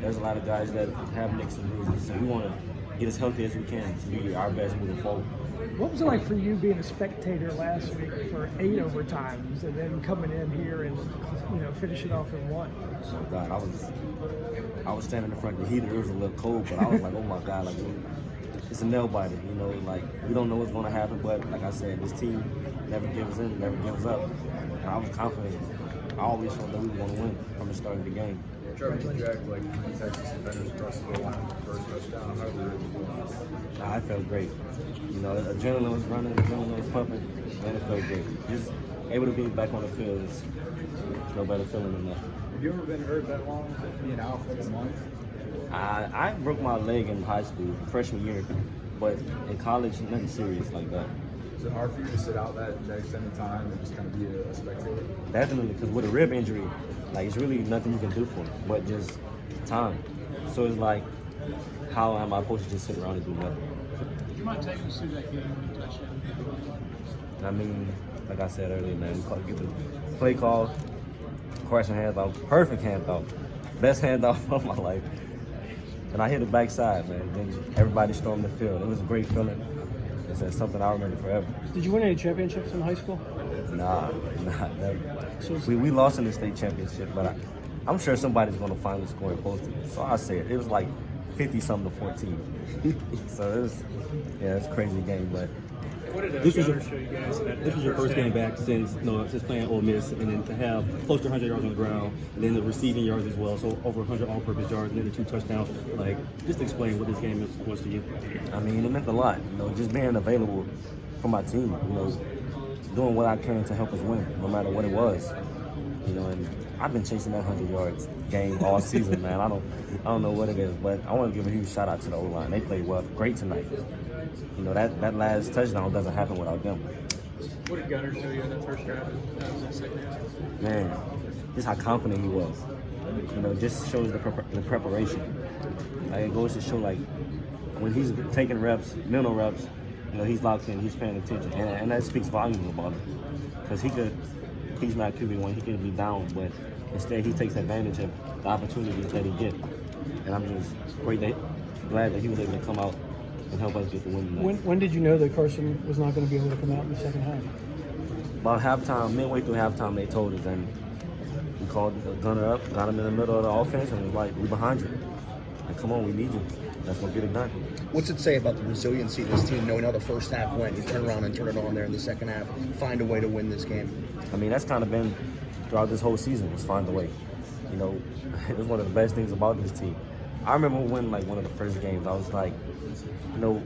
there's a lot of guys that have nicks and bruises, so we want to get as healthy as we can to be our best moving forward. What was it like for you being a spectator last week for 8 overtimes and then coming in here and finishing off in 1? Oh God, I was standing in front of the heater. It was a little cold, but I was like, oh my God, like it's a nail biter. Like we don't know what's going to happen, but like I said, this team never gives in, never gives up. And I was confident. I always felt that we were going to win from the start of the game. Trevor, you act like Texas defenders across the line on the first touchdown. How did it I felt great. Adrenaline was running, adrenaline was pumping, and it felt great. Just able to be back on the field is no better feeling than that. Have you ever been hurt that long, being out for a month? I broke my leg in high school, freshman year, but in college, nothing serious like that. Is it hard for you to sit out that extended time and just kind of be a spectator? Definitely, because with a rib injury, like it's really nothing you can do for it, but just time. So it's like, how am I supposed to just sit around and do nothing? Do you mind taking us through that game when you touchdown? I mean, like I said earlier, man, get the play call, question handoff, perfect handoff, best handoff of my life. And I hit the backside, man. Then everybody stormed the field. It was a great feeling. It's something I remember forever. Did you win any championships in high school? Nah, never. We lost in the state championship, but I'm sure somebody's going to finally score and post it. So I say it was like 50-something to 14. So it was, it's a crazy game, but. What did this was show you guys? This was your first game back since playing Ole Miss, and then to have close to 100 yards on the ground, and then the receiving yards as well, so over 100 all-purpose yards, and then the 2 touchdowns. Like, just explain what this game was to you. I mean, it meant a lot. Just being available for my team. Doing what I can to help us win, no matter what it was. And I've been chasing that 100 yards game all season, man. I don't know what it is, but I want to give a huge shout out to the O-line. They played well, great tonight. That last touchdown doesn't happen without them. What did Gunner show you in that first drive? That was the second half. Man, just how confident he was. Just shows the preparation. Like, it goes to show, like, when he's taking reps, mental reps, he's locked in, he's paying attention, and that speaks volumes about him. Because he's not QB1, he can be down, but instead he takes advantage of the opportunities that he gets. And I'm just glad that he was able to come out and help us get the win tonight. When did you know that Carson was not going to be able to come out in the second half? About halftime, midway through halftime, they told us, and we called Gunner up, got him in the middle of the offense, and was like, "We behind you. Like, come on, we need you. Let's go get it done." What's it say about the resiliency of this team, knowing how the first half went, you turn around and turn it on there in the second half, find a way to win this game? I mean, that's kind of been throughout this whole season, was find a way. It was one of the best things about this team. I remember when, like, one of the first games, I was like,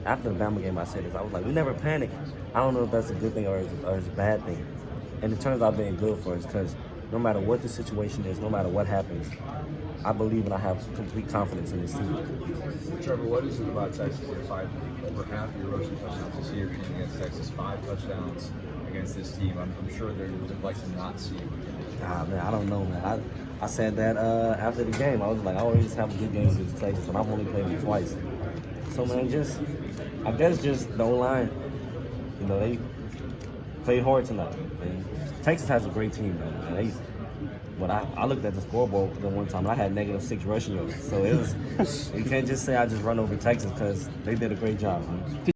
after the Bama game, I said this. I was like, we never panic. I don't know if that's a good thing or it's a bad thing. And it turns out being good for us because no matter what the situation is, no matter what happens, I believe and I have complete confidence in this team. Trevor, what is it about Texas? Over half of your rushing touchdowns this year came against Texas, 5 touchdowns against this team. I'm sure they would like to not see you. Man, I don't know, man. I said that after the game. I was like, I always have good games against Texas, and I've only played them twice. So, man, I guess just the O-line, they played hard tonight. Man. Texas has a great team, man. But I looked at the scoreboard the one time, and I had -6 rushing yards. So you can't just say I just run over Texas because they did a great job, man.